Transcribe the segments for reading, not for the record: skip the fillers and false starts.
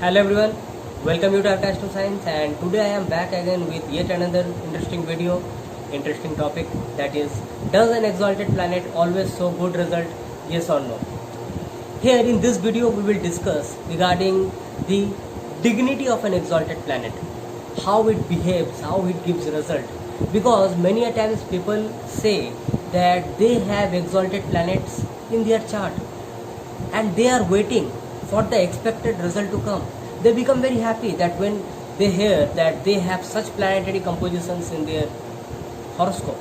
Hello everyone, welcome you to Archives to Science, and today I am back again with yet another interesting video, interesting topic, that is, does an exalted planet always show good result, yes or no? Here in this video we will discuss regarding the dignity of an exalted planet, how it behaves, how it gives result, because many a times people say that they have exalted planets in their chart and they are waiting for the expected result to come. They become very happy that when they hear that they have such planetary compositions in their horoscope.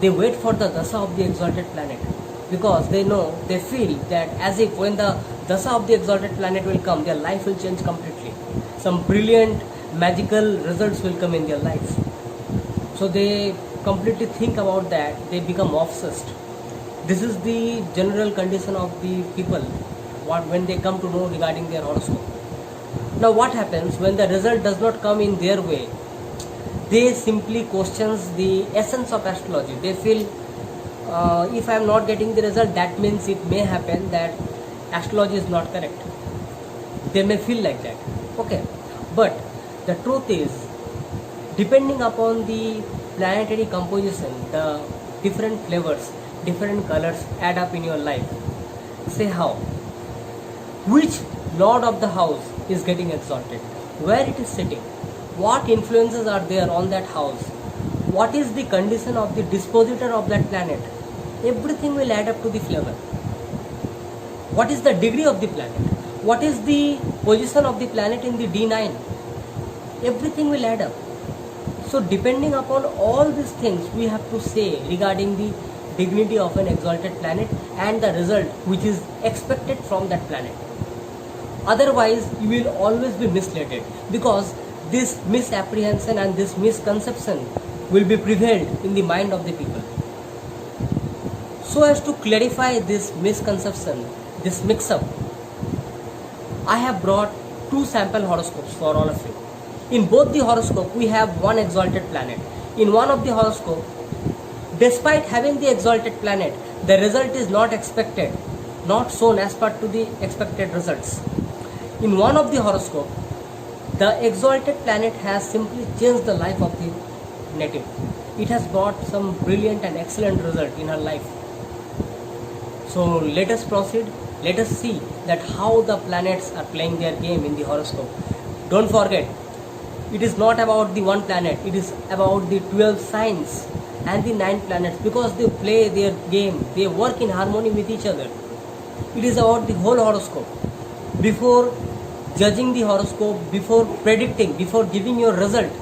They wait for the dasa of the exalted planet because they know, they feel that as if when the dasa of the exalted planet will come, their life will change completely. Some brilliant magical results will come in their life. So they completely think about that, they become obsessed. This is the general condition of the people when they come to know regarding their horoscope. Now what happens when the result does not come in their way? They simply questions the essence of astrology. They feel if I am not getting the result, that means it may happen that astrology is not correct. They may feel like that. Okay, but the truth is, depending upon the planetary composition, the different flavors, different colors add up in your life. Say how? Which lord of the house is getting exalted? Where it is sitting? What influences are there on that house? What is the condition of the dispositor of that planet? Everything will add up to the flavor. What is the degree of the planet? What is the position of the planet in the D9? Everything will add up. So depending upon all these things, we have to say regarding the dignity of an exalted planet and the result which is expected from that planet. Otherwise, you will always be misled, because this misapprehension and this misconception will be prevailed in the mind of the people. So as to clarify this misconception, this mix-up, I have brought two sample horoscopes for all of you. In both the horoscope, we have one exalted planet. In one of the horoscope, despite having the exalted planet, the result is not expected, not shown as per to the expected results. In one of the horoscope, the exalted planet has simply changed the life of the native. It has brought some brilliant and excellent result in her life. So let us proceed. Let us see that how the planets are playing their game in the horoscope. Don't forget, it is not about the one planet. It is about the 12 signs and the 9 planets, because they play their game. They work in harmony with each other. It is about the whole horoscope. Before judging the horoscope, before predicting, before giving your result,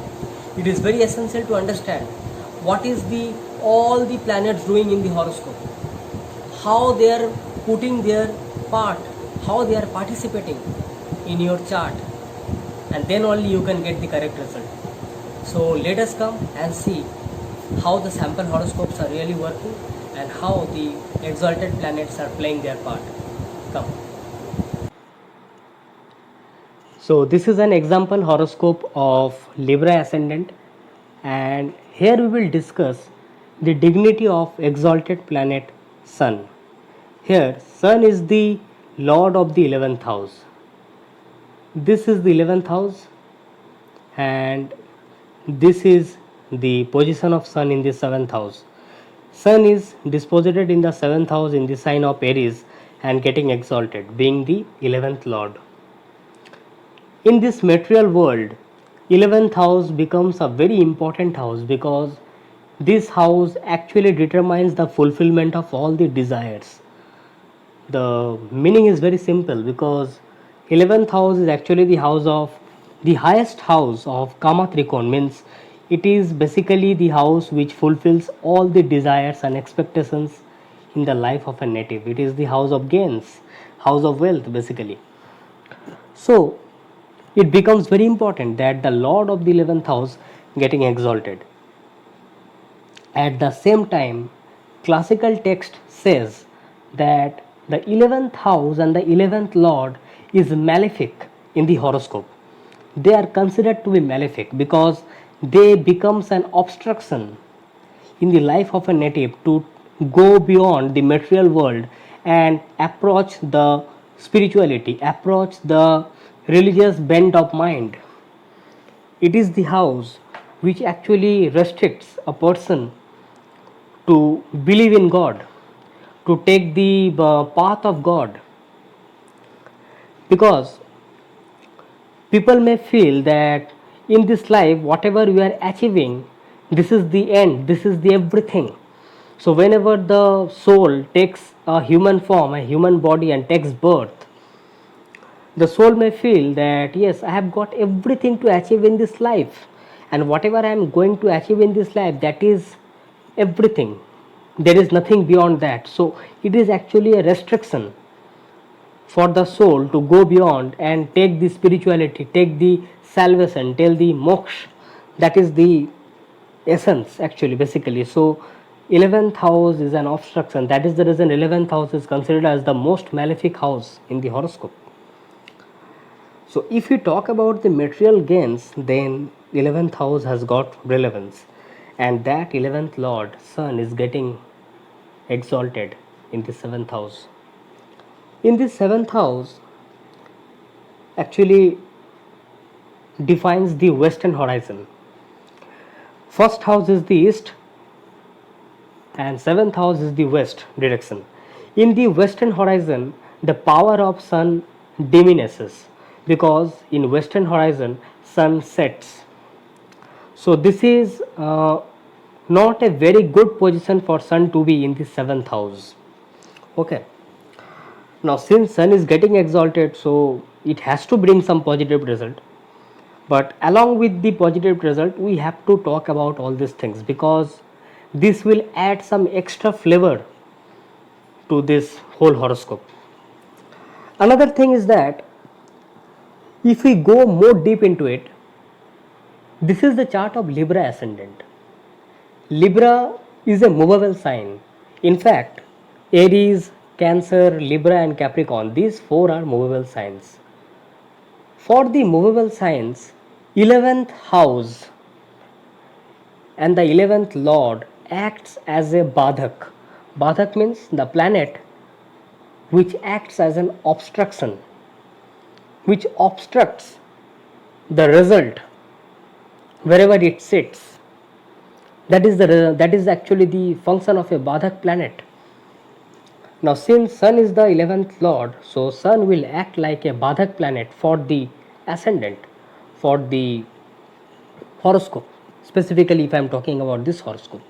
it is very essential to understand what is the all the planets doing in the horoscope, how they are putting their part, how they are participating in your chart, and then only you can get the correct result. So let us come and see how the sample horoscopes are really working and how the exalted planets are playing their part. Come. So this is an example horoscope of Libra ascendant, and here we will discuss the dignity of exalted planet Sun. Here Sun is the lord of the 11th house. This is the 11th house, and this is the position of Sun in the 7th house. Sun is disposited in the 7th house in the sign of Aries and getting exalted, being the 11th lord. In this material world, 11th house becomes a very important house, because this house actually determines the fulfillment of all the desires. The meaning is very simple, because 11th house is actually the house of the highest house of Kama Trikon, means it is basically the house which fulfills all the desires and expectations in the life of a native. It is the house of gains, house of wealth basically. So it becomes very important that the lord of the 11th house getting exalted. At the same time, classical text says that the 11th house and the 11th lord is malefic in the horoscope. They are considered to be malefic because they becomes an obstruction in the life of a native to go beyond the material world and approach the spirituality, approach the religious bent of mind. It is the house which actually restricts a person to believe in God, to take the path of God, because people may feel that in this life, whatever we are achieving, this is the end, this is the everything. So, whenever the soul takes a human form, a human body, and takes birth, the soul may feel that yes, I have got everything to achieve in this life, and whatever I am going to achieve in this life, that is everything. There is nothing beyond that. So, it is actually a restriction for the soul to go beyond and take the spirituality, take the salvation, tell the moksha. That is the essence, actually, basically. So, 11th house is an obstruction. That is the reason 11th house is considered as the most malefic house in the horoscope. So, if we talk about the material gains, then 11th house has got relevance, and that 11th lord, sun, is getting exalted in the 7th house. In the 7th house, actually defines the western horizon. First house is the east, and 7th house is the west direction. In the western horizon, the power of sun diminishes, because in western horizon sun sets. So this is not a very good position for sun to be in the 7th house. Okay, now since sun is getting exalted, so it has to bring some positive result. But along with the positive result, we have to talk about all these things, because this will add some extra flavor to this whole horoscope. Another thing is that if we go more deep into it, this is the chart of Libra ascendant. Libra is a movable sign. In fact, Aries, Cancer, Libra, and Capricorn, these four are movable signs. For the movable signs, 11th house and the 11th lord acts as a badhak. Badhak means the planet which acts as an obstruction, which obstructs the result wherever it sits. That is actually the function of a badhak planet. Now, since sun is the 11th lord, so sun will act like a badhak planet for the ascendant, for the horoscope, specifically if I am talking about this horoscope.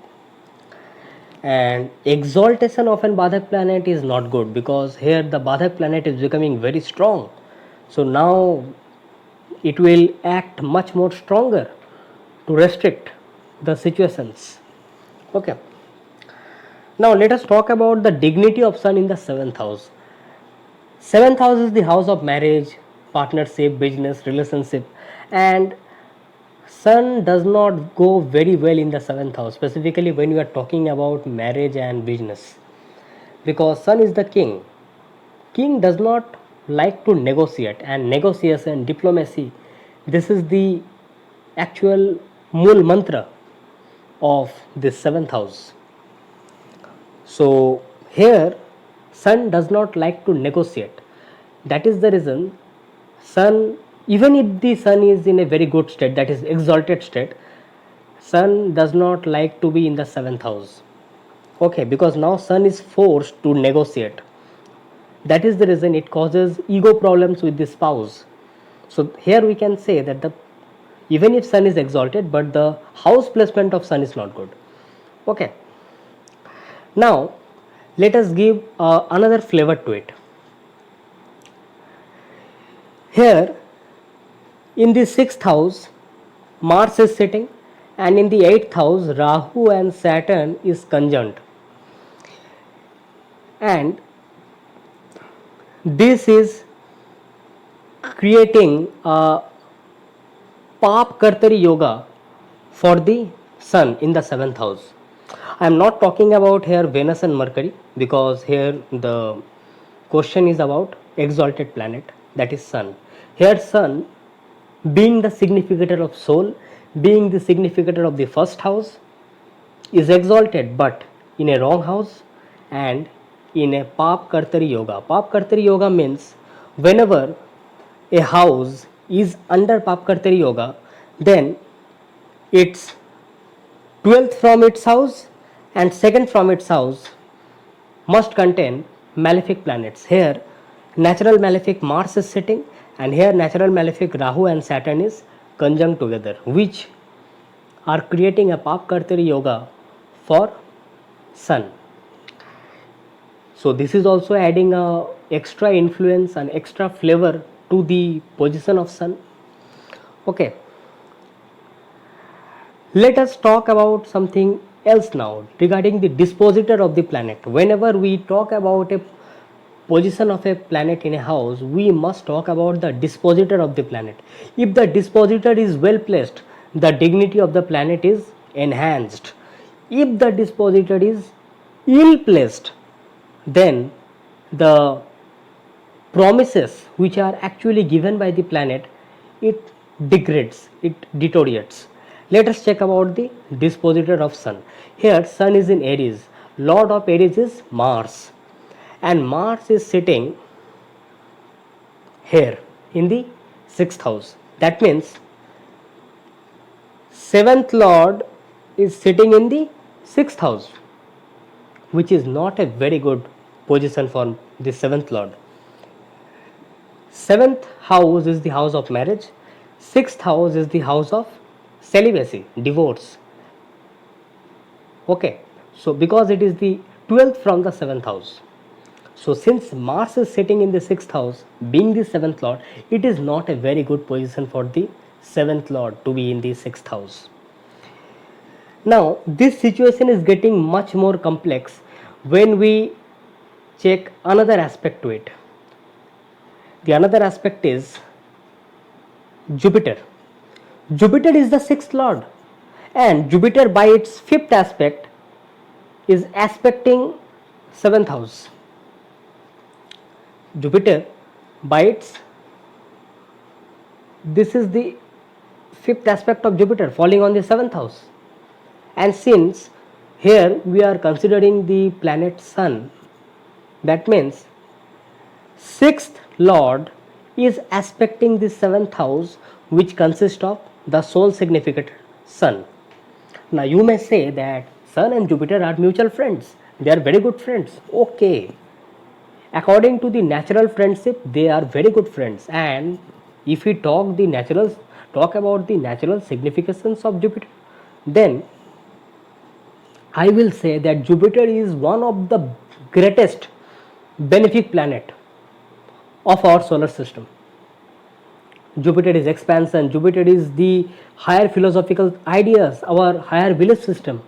And exaltation of an badhak planet is not good, because here the badhak planet is becoming very strong. So now it will act much more stronger to restrict the situations. Okay, now let us talk about the dignity of sun in the 7th house. 7th house is the house of marriage, partnership, business, relationship, and sun does not go very well in the 7th house, specifically when you are talking about marriage and business, because sun is the king. King does not like to negotiate, and negotiation, diplomacy, this is the actual mool mantra of this 7th house. So here sun does not like to negotiate. That is the reason sun, even if the sun is in a very good state, that is exalted state, sun does not like to be in the 7th house. Okay, because now sun is forced to negotiate. That is the reason it causes ego problems with the spouse. So here we can say that the, even if sun is exalted, but the house placement of sun is not good. Okay, now let us give another flavor to it. Here in the 6th house, Mars is sitting, and in the 8th house, Rahu and Saturn is conjunct. And this is creating a Pap Kartari yoga for the sun in the 7th house. I am not talking about here Venus and Mercury, because here the question is about exalted planet, that is sun. Here sun, being the significator of soul, being the significator of the first house, is exalted but in a wrong house and in a Pap Kartari yoga. Pap Kartari yoga means whenever a house is under Papkartari Yoga, then its 12th from its house and second from its house must contain malefic planets. Here, natural malefic Mars is sitting, and here natural malefic Rahu and Saturn is conjunct together, which are creating a Papkartari Yoga for Sun. So this is also adding a extra influence and extra flavor to the position of Sun. Okay, let us talk about something else now regarding the dispositor of the planet. Whenever we talk about a position of a planet in a house, we must talk about the dispositor of the planet. If the dispositor is well placed, the dignity of the planet is enhanced. If the dispositor is ill placed, then the promises which are actually given by the planet, it degrades, it deteriorates. Let us check about the dispositor of Sun. Here Sun is in Aries. Lord of Aries is Mars, and Mars is sitting here in the 6th house. That means 7th Lord is sitting in the 6th house, which is not a very good position for the 7th Lord. 7th house is the house of marriage, 6th house is the house of celibacy, divorce. Okay, so because it is the 12th from the 7th house. So since Mars is sitting in the 6th house, being the 7th Lord, it is not a very good position for the 7th Lord to be in the 6th house. Now this situation is getting much more complex when we check another aspect to it. The another aspect is Jupiter. Jupiter is the 6th Lord, and Jupiter by its 5th aspect is aspecting 7th house. Jupiter by its, this is the 5th aspect of Jupiter falling on the 7th house, and since here we are considering the planet Sun, that means 6th Lord is aspecting the 7th house, which consists of the sole significant Sun. Now you may say that Sun and Jupiter are mutual friends, they are very good friends. Okay, according to the natural friendship, they are very good friends. And if we talk about the natural significance of Jupiter, then I will say that Jupiter is one of the greatest benefic planet of our solar system. Jupiter is expansion, Jupiter is the higher philosophical ideas, our higher belief system.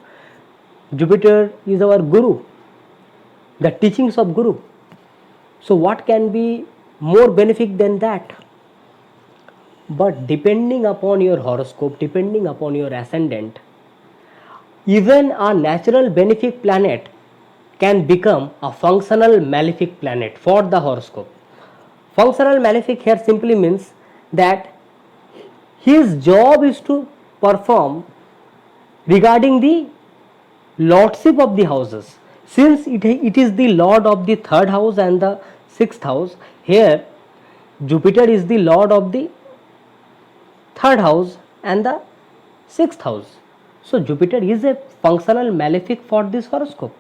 Jupiter is our guru, the teachings of Guru. So what can be more benefic than that? But depending upon your horoscope, depending upon your ascendant, even a natural benefic planet can become a functional malefic planet for the horoscope. Functional malefic here simply means that his job is to perform regarding the lordship of the houses. Since it is the lord of the 3rd house and the 6th house, here Jupiter is the lord of the 3rd house and the 6th house. So Jupiter is a functional malefic for this horoscope,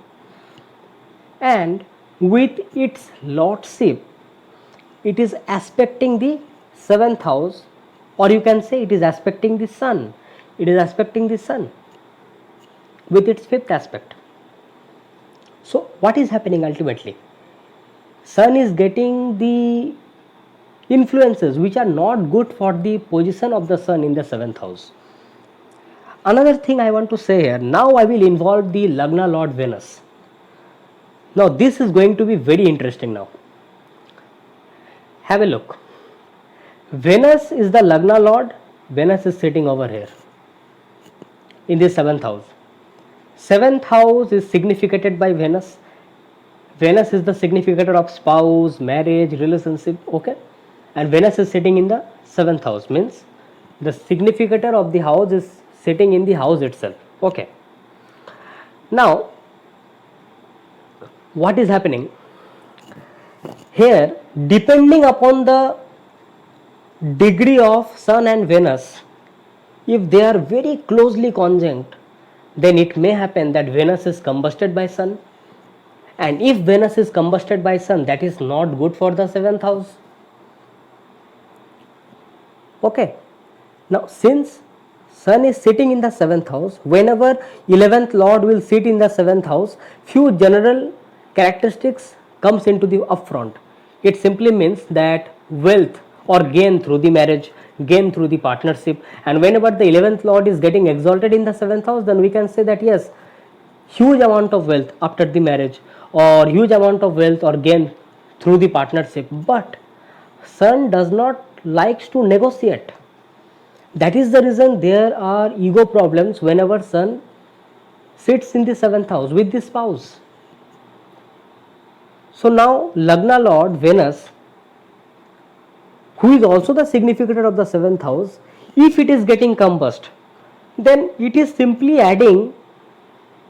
and with its lordship it is aspecting the 7th house, or you can say it is aspecting the Sun. It is aspecting the Sun with its 5th aspect. So what is happening ultimately? Sun is getting the influences which are not good for the position of the Sun in the 7th house. Another thing I want to say here, now I will involve the Lagna Lord Venus. Now this is going to be very interesting now. Have a look. Venus is the Lagna Lord. Venus is sitting over here in the 7th house. 7th house is significated by Venus. Venus is the significator of spouse, marriage, relationship, okay? And Venus is sitting in the 7th house, means the significator of the house is sitting in the house itself, okay? Now, what is happening? Here, depending upon the degree of Sun and Venus, if they are very closely conjunct, then it may happen that Venus is combusted by Sun, and if Venus is combusted by Sun, that is not good for the 7th house. Okay, now since Sun is sitting in the 7th house, whenever 11th Lord will sit in the 7th house, few general characteristics comes into the upfront. It simply means that wealth or gain through the marriage, gain through the partnership, and whenever the 11th Lord is getting exalted in the 7th house, then we can say that yes, huge amount of wealth after the marriage, or huge amount of wealth or gain through the partnership. But Sun does not likes to negotiate. That is the reason there are ego problems whenever Sun sits in the 7th house with the spouse. So now Lagna Lord Venus, who is also the significator of the 7th house, if it is getting combust, then it is simply adding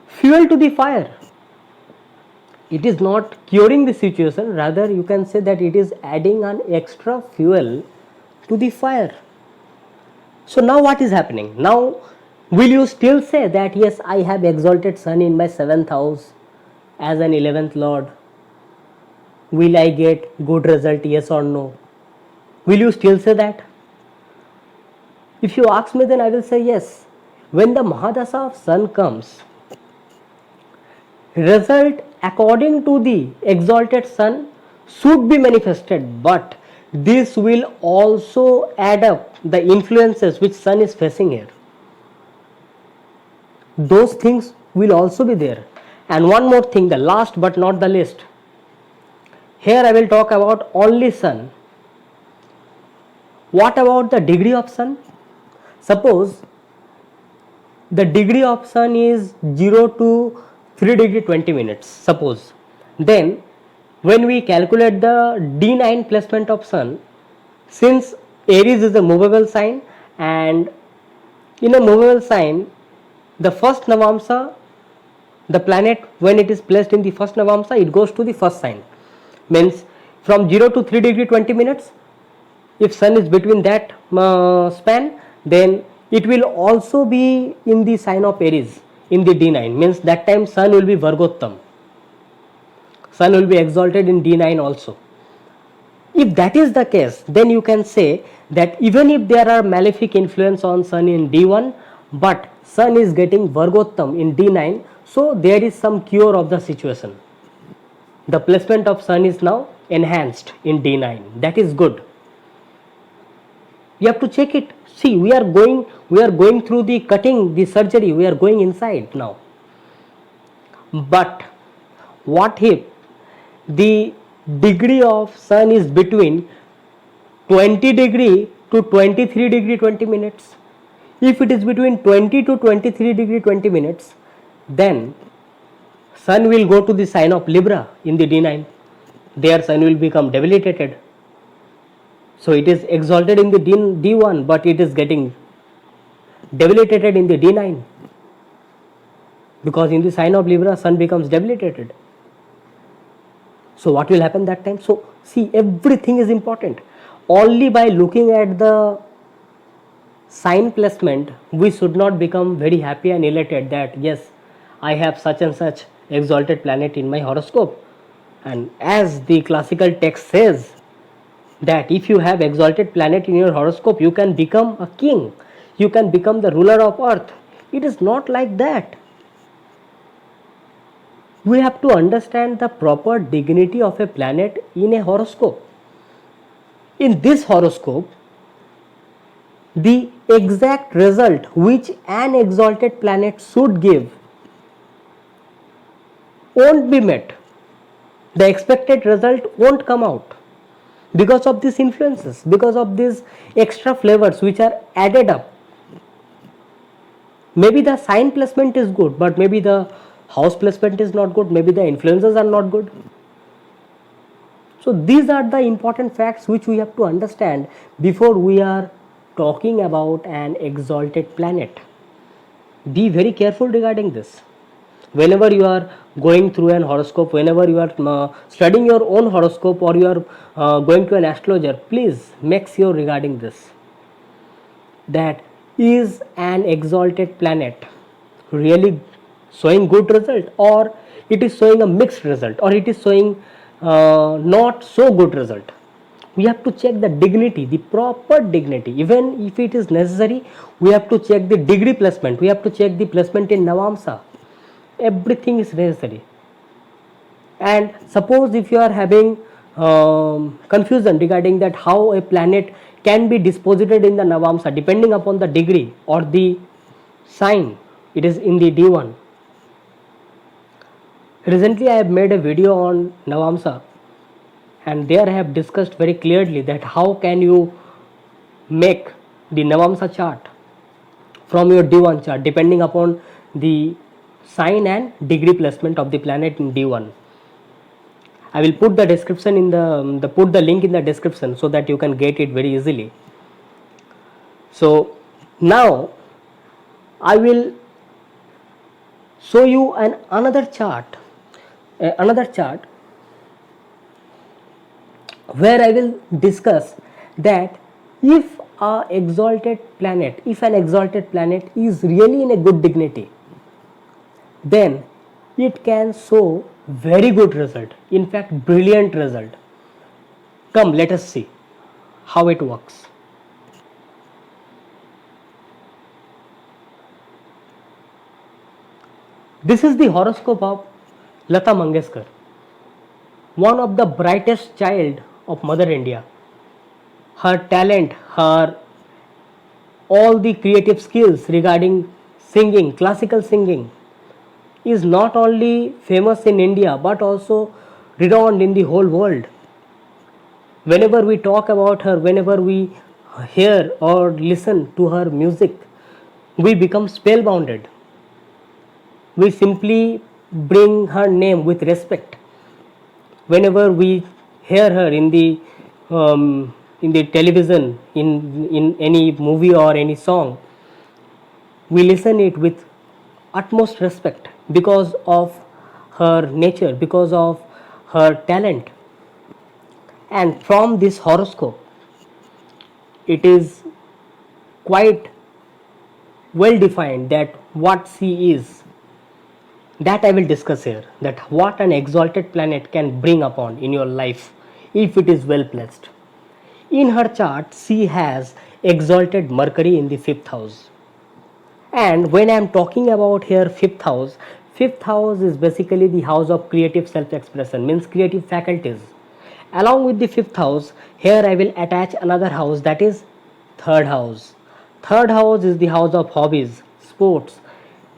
fuel to the fire. It is not curing the situation, rather you can say that it is adding an extra fuel to the fire. So now what is happening? Now will you still say that yes, I have exalted Sun in my 7th house as an 11th Lord? Will I get good result, yes or no? Will you still say that? If you ask me, then I will say yes. When the Mahadasha of Sun comes, result according to the exalted Sun should be manifested, but this will also add up the influences which Sun is facing here. Those things will also be there. And one more thing, the last but not the least, here I will talk about only Sun. What about the degree of Sun? Suppose the degree of Sun is 0 to 3 degree 20 minutes, suppose. Then when we calculate the D9 placement of Sun, since Aries is a movable sign, and in a movable sign, the first Navamsa, the planet when it is placed in the first Navamsa, it goes to the first sign. Means from 0 to 3 degree 20 minutes, if Sun is between that span, then it will also be in the sign of Aries in the D9. Means that time Sun will be Vargottam. Sun will be exalted in D9 also. If that is the case, then you can say that even if there are malefic influence on Sun in D1, but Sun is getting Vargottam in D9, so there is some cure of the situation. The placement of Sun is now enhanced in D9. That is good. You have to check it. See, we are going through the cutting, the surgery, we are going inside now. But what if the degree of Sun is between 20 degree to 23 degree 20 minutes? If it is between 20 to 23 degree 20 minutes, then Sun will go to the sign of Libra in the D9. There Sun will become debilitated. So it is exalted in the D1, but it is getting debilitated in the D9. Because in the sign of Libra, Sun becomes debilitated. So what will happen that time? So see, everything is important. Only by looking at the sign placement, we should not become very happy and elated that yes, I have such and such exalted planet in my horoscope. And as the classical text says, that if you have exalted planet in your horoscope, you can become a king, you can become the ruler of earth. It is not like that. We have to understand the proper dignity of a planet in a horoscope. In this horoscope, the exact result which an exalted planet should give won't be met. The expected result won't come out because of these influences, because of these extra flavors which are added up. Maybe the sign placement is good, but maybe the house placement is not good, maybe the influences are not good. So these are the important facts which we have to understand before we are talking about an exalted planet. Be very careful regarding this. Whenever you are going through an horoscope, whenever you are studying your own horoscope, or you are going to an astrologer, please make sure regarding this, that is an exalted planet really showing good result, or it is showing a mixed result, or it is showing not so good result. We have to check the dignity, the proper dignity. Even if it is necessary, we have to check the degree placement, we have to check the placement in Navamsa. Everything is necessary. And suppose if you are having confusion regarding that how a planet can be disposited in the Navamsa depending upon the degree or the sign it is in the D1. Recently I have made a video on Navamsa, and there I have discussed very clearly that how can you make the Navamsa chart from your D1 chart depending upon the sign and degree placement of the planet in D1. I will put the description in put the link in the description so that you can get it very easily. So now I will show you another chart where I will discuss that if an exalted planet is really in a good dignity, then it can show very good result, in fact brilliant result. Come, let us see how it works. This is the horoscope of Lata Mangeshkar, one of the brightest child of Mother India. Her talent, her all the creative skills regarding singing, classical singing, is not only famous in India but also renowned in the whole world. Whenever we talk about her, whenever we hear or listen to her music, we become spellbounded. We simply bring her name with respect. Whenever we hear her in the television, in any movie or any song, we listen it with utmost respect because of her nature, because of her talent. And from this horoscope, it is quite well defined that what she is. That I will discuss here, that what an exalted planet can bring upon in your life if it is well placed. In her chart, she has exalted Mercury in the 5th house. And when I am talking about here fifth house is basically the house of creative self-expression, means creative faculties. Along with the 5th house, here I will attach another house, that is 3rd house. 3rd house is the house of hobbies, sports.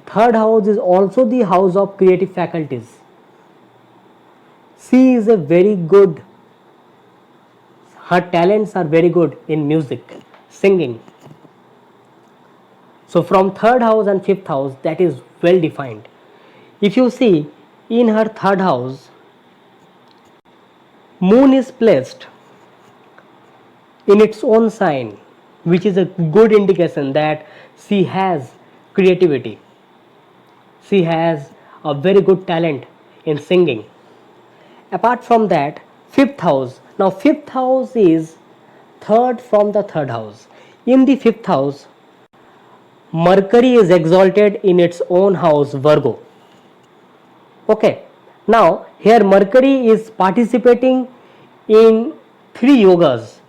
3rd house is also the house of creative faculties. She is a very good, her talents are very good in music, singing. So from 3rd house and 5th house, that is well defined. If you see in her 3rd house, moon is placed in its own sign, which is a good indication that she has creativity. She has a very good talent in singing. Apart from that, 5th house. Now 5th house is third from the 3rd house. In the 5th house, Mercury is exalted in its own house, Virgo. Okay. Now here Mercury is participating in 3 yogas,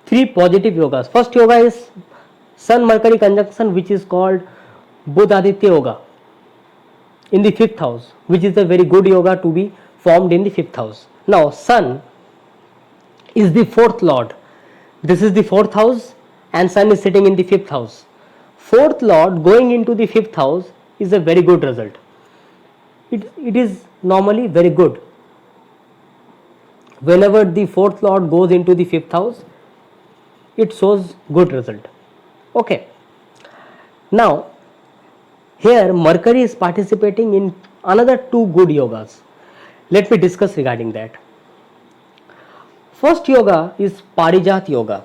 3 positive yogas. First yoga is Sun Mercury conjunction, which is called Buddhaditya Yoga in the 5th house, which is a very good yoga to be formed in the 5th house. Now Sun is the 4th lord. This is the 4th house and Sun is sitting in the 5th house. 4th lord going into the 5th house is a very good result. It is normally very good. Whenever the 4th lord goes into the 5th house, it shows good result. Okay. Now here Mercury is participating in another 2 good yogas. Let me discuss regarding that. First yoga is Parijat Yoga.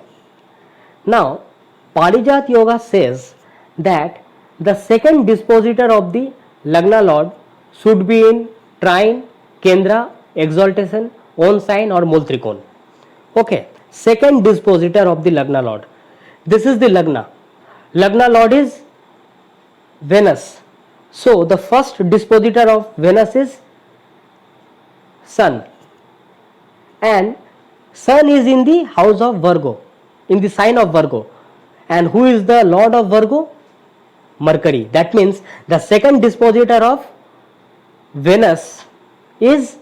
Now Parijat Yoga says that the second dispositor of the Lagna Lord should be in trine, kendra, exaltation, own sign or mul trikon. Okay, second dispositor of the Lagna Lord. This is the Lagna. Lagna Lord is Venus. So the first dispositor of Venus is Sun, and Sun is in the house of Virgo, in the sign of Virgo. And who is the Lord of Virgo? Mercury. That means the second dispositor of Venus is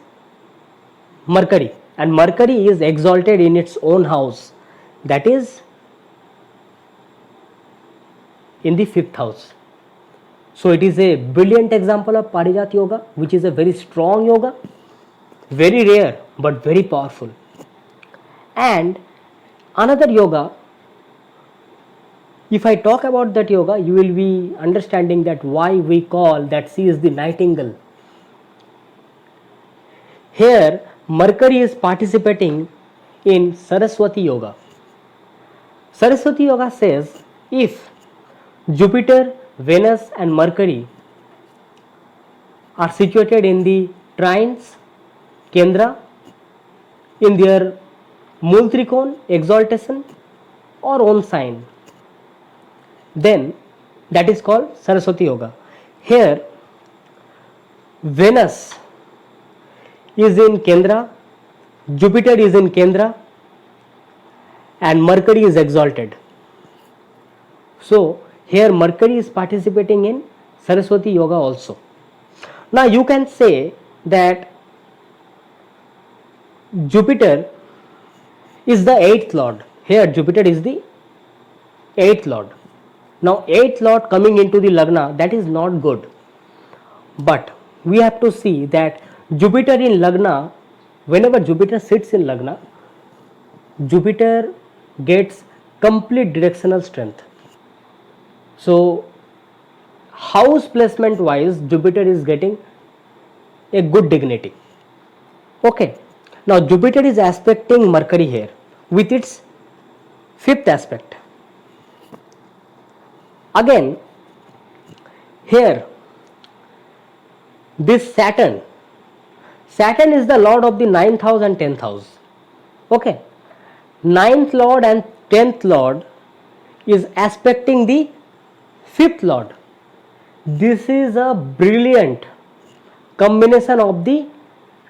Mercury, and Mercury is exalted in its own house, that is in the fifth house. So it is a brilliant example of Parijat Yoga, which is a very strong yoga, very rare but very powerful. And another yoga, if I talk about that yoga, you will be understanding that why we call that she is the nightingale. Here Mercury is participating in Saraswati Yoga. Saraswati Yoga says if Jupiter, Venus and Mercury are situated in the trines, kendra, in their mul trikon, exaltation or own sign, then that is called Saraswati Yoga. Here Venus is in kendra, Jupiter is in kendra and Mercury is exalted. So here Mercury is participating in Saraswati Yoga also. Now you can say that Jupiter is the 8th lord. Here Jupiter is the 8th lord. Now 8th lord coming into the Lagna, that is not good. But we have to see that Jupiter in Lagna, whenever Jupiter sits in Lagna, Jupiter gets complete directional strength. So house placement wise, Jupiter is getting a good dignity. Okay, now Jupiter is aspecting Mercury here with its fifth aspect. Again, here this Saturn is the lord of the 9th house and 10th house. Okay, 9th lord and 10th lord is aspecting the 5th lord. This is a brilliant combination of the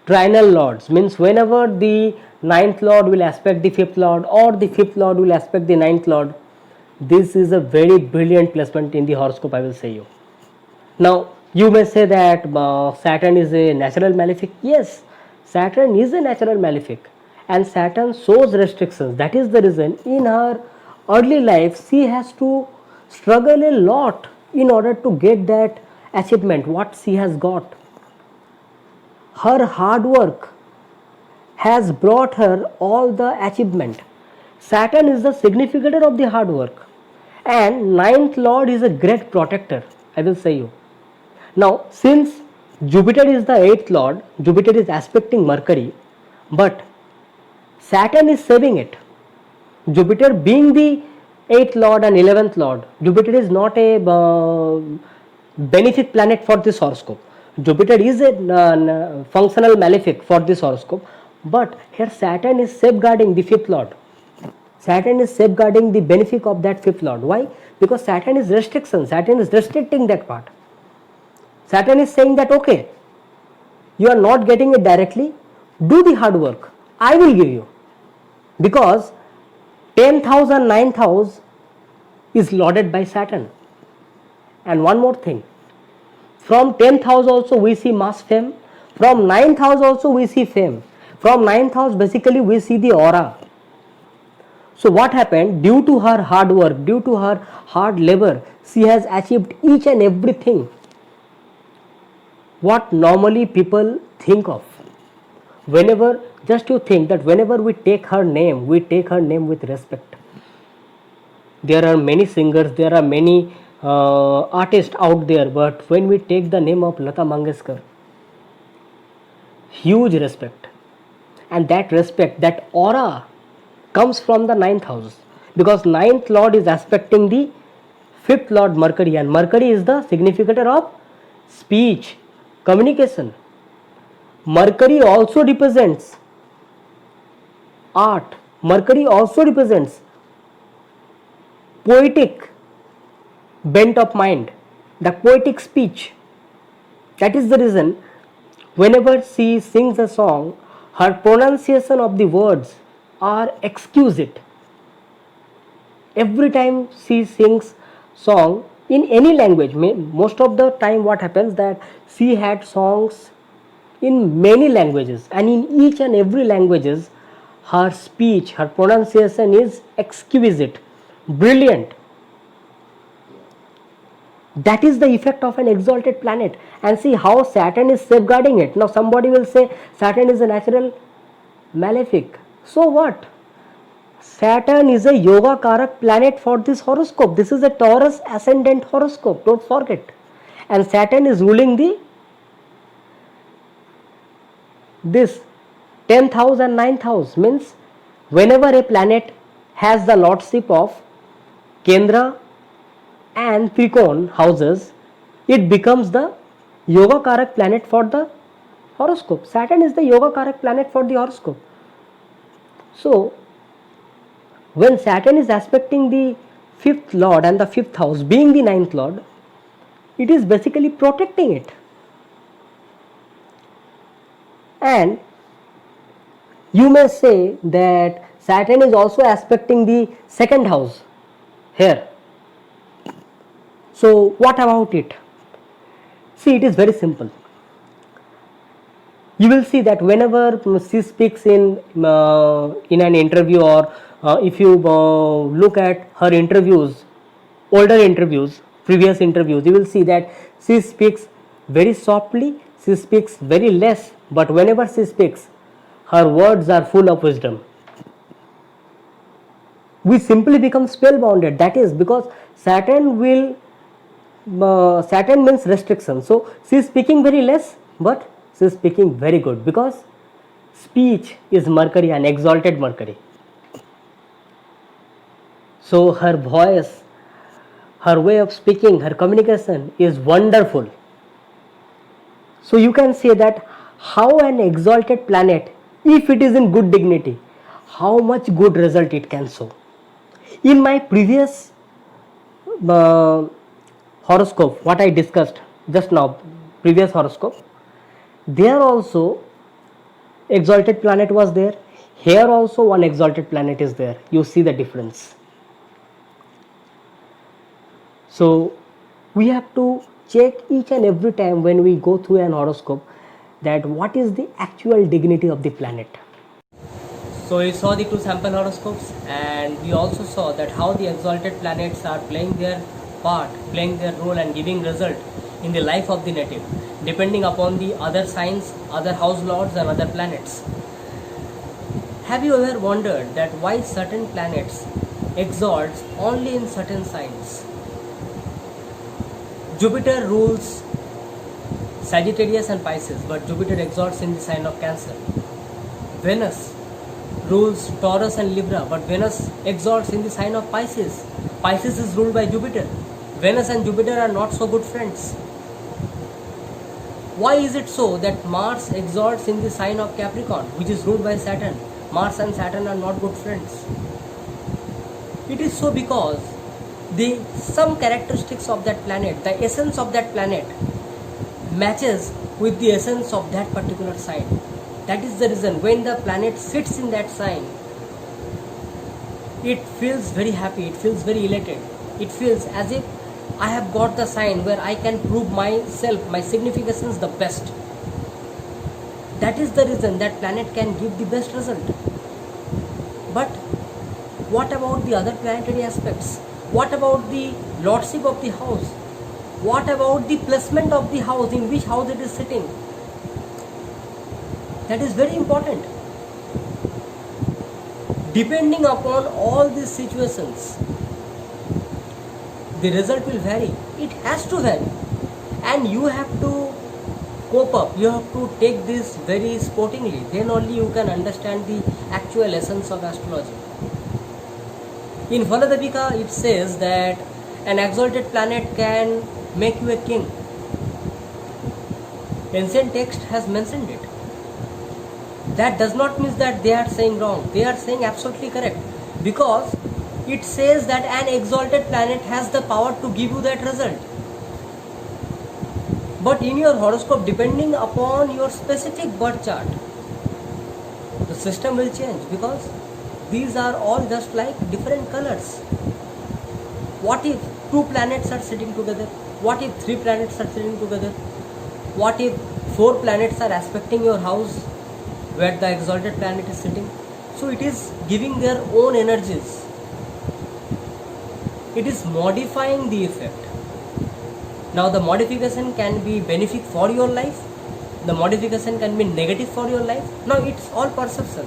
trinal lords, means whenever the 9th lord will aspect the 5th lord or the 5th lord will aspect the 9th lord, this is a very brilliant placement in the horoscope, I will say you. Now you may say that Saturn is a natural malefic. Yes, Saturn is a natural malefic and Saturn shows restrictions. That is the reason in her early life she has to struggle a lot in order to get that achievement what she has got. Her hard work has brought her all the achievement. Saturn is the significator of the hard work and 9th lord is a great protector, I will say you. Now since Jupiter is the 8th lord, Jupiter is aspecting Mercury, but Saturn is saving it. Jupiter being the 8th lord and 11th lord, Jupiter is not a benefic planet for this horoscope. Jupiter is a functional malefic for this horoscope, but here Saturn is safeguarding the 5th lord. Saturn is safeguarding the benefic of that 5th lord. Why? Because Saturn is restriction. Saturn is restricting that part. Saturn is saying that okay, you are not getting it directly, do the hard work, I will give you. Because 10th house and 9th house is lorded by Saturn. And one more thing, from 10th house also we see mass fame, from 9th house also we see fame. From 9th house basically we see the aura. So what happened? Due to her hard work, due to her hard labor, she has achieved each and everything what normally people think of. Whenever, just you think that whenever we take her name with respect. There are many singers, there are many artists out there, but when we take the name of Lata Mangeshkar, huge respect. And that respect, that aura comes from the 9th house, because 9th lord is aspecting the 5th lord Mercury, and Mercury is the significator of speech, communication. Mercury also represents art. Mercury also represents poetic bent of mind, the poetic speech. That is the reason whenever she sings a song, her pronunciation of the words are exquisite. Every time she sings song in any language, most of the time what happens that she had songs in many languages, and in each and every languages her speech, her pronunciation is exquisite, brilliant. That is the effect of an exalted planet. And see how Saturn is safeguarding it. Now somebody will say Saturn is a natural malefic. So what? Saturn is a yoga karak planet for this horoscope. This is a Taurus ascendant horoscope, don't forget. And Saturn is ruling this 10th house and 9th house, means whenever a planet has the lordship of Kendra and Trikon houses, it becomes the yoga karak planet for the horoscope. Saturn is the yoga karak planet for the horoscope. So when Saturn is aspecting the 5th lord and the 5th house being the 9th lord, it is basically protecting it. And you may say that Saturn is also aspecting the 2nd house here. So what about it? See, it is very simple. You will see that whenever she speaks in an interview, or if you look at her interviews, older interviews, previous interviews, you will see that she speaks very softly, she speaks very less, but whenever she speaks, her words are full of wisdom. We simply become spellbounded. That is because Saturn means restriction. So she is speaking very less, but she is speaking very good, because speech is Mercury, an exalted Mercury. So her voice, her way of speaking, her communication is wonderful. So you can say that how an exalted planet, if it is in good dignity, how much good result it can show. In my previous horoscope, what I discussed just now, previous horoscope, there also exalted planet was there. Here also one exalted planet is there. You see the difference. So we have to check each and every time when we go through an horoscope that what is the actual dignity of the planet. So we saw the two sample horoscopes, and we also saw that how the exalted planets are playing their part, playing their role and giving result in the life of the native, depending upon the other signs, other house lords and other planets. Have you ever wondered that why certain planets exalts only in certain signs? Jupiter rules Sagittarius and Pisces, but Jupiter exalts in the sign of Cancer. Venus rules Taurus and Libra, but Venus exalts in the sign of Pisces. Pisces is ruled by Jupiter. Venus and Jupiter are not so good friends. Why is it so that Mars exalts in the sign of Capricorn, which is ruled by Saturn? Mars and Saturn are not good friends. It is so because some characteristics of that planet, the essence of that planet matches with the essence of that particular sign. That is the reason when the planet sits in that sign, it feels very happy, it feels very elated. It feels as if I have got the sign where I can prove myself, my significations the best. That is the reason that planet can give the best result. But what about the other planetary aspects? What about the lordship of the house? What about the placement of the house, in which house it is sitting? That is very important. Depending upon all these situations, the result will vary. It has to vary. And you have to cope up. You have to take this very sportingly. Then only you can understand the actual essence of astrology. In Valadavika, it says that an exalted planet can make you a king. Ancient text has mentioned it. That does not mean that they are saying wrong. They are saying absolutely correct, because it says that an exalted planet has the power to give you that result. But in your horoscope, depending upon your specific birth chart, the system will change, because these are all just like different colors. What if 2 planets are sitting together? What if 3 planets are sitting together? What if 4 planets are aspecting your house where the exalted planet is sitting? So it is giving their own energies. It is modifying the effect. Now the modification can be benefic for your life, the modification can be negative for your life. Now it's all perception.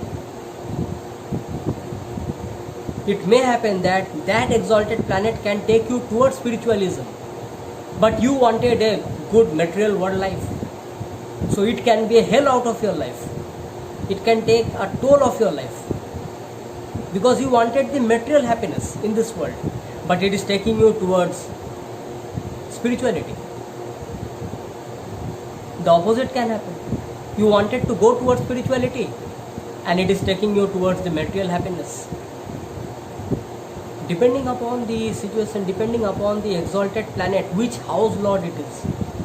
It may happen that that exalted planet can take you towards spiritualism, but you wanted a good material world life. So it can be a hell out of your life. It can take a toll of your life, because you wanted the material happiness in this world, but it is taking you towards spirituality. The opposite can happen. You wanted to go towards spirituality, and it is taking you towards the material happiness. Depending upon the situation, depending upon the exalted planet, which house lord it is,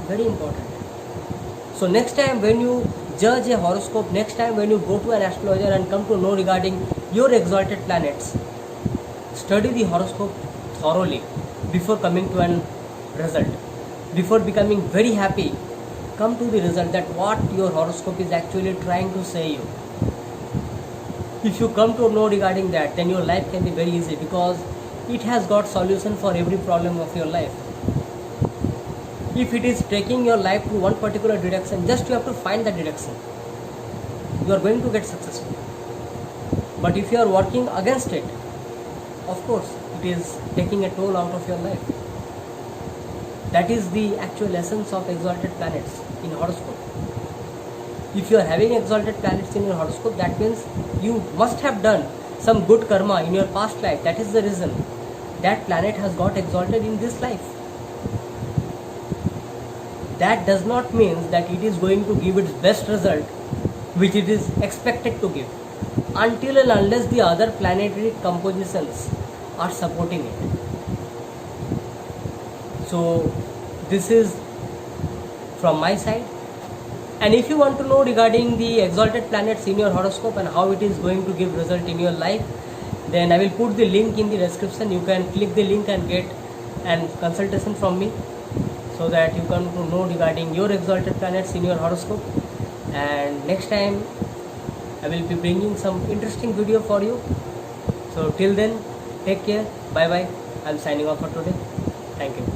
very important. So next time when you judge a horoscope, next time when you go to an astrologer and come to know regarding your exalted planets, study the horoscope thoroughly before coming to an result. Before becoming very happy, come to the result that what your horoscope is actually trying to say you. If you come to know regarding that, then your life can be very easy, because it has got solution for every problem of your life. If it is taking your life to one particular direction, just you have to find the direction. You are going to get successful. But if you are working against it, of course, it is taking a toll out of your life. That is the actual essence of exalted planets in horoscope. If you are having exalted planets in your horoscope, that means you must have done some good karma in your past life. That is the reason that planet has got exalted in this life. That does not mean that it is going to give its best result which it is expected to give, until and unless the other planetary compositions are supporting it. So this is from my side. And if you want to know regarding the exalted planets in your horoscope and how it is going to give result in your life, then I will put the link in the description. You can click the link and get an consultation from me, so that you can know regarding your exalted planets in your horoscope. And next time I will be bringing some interesting video for you. So till then, take care. Bye bye. I'm signing off for today. Thank you.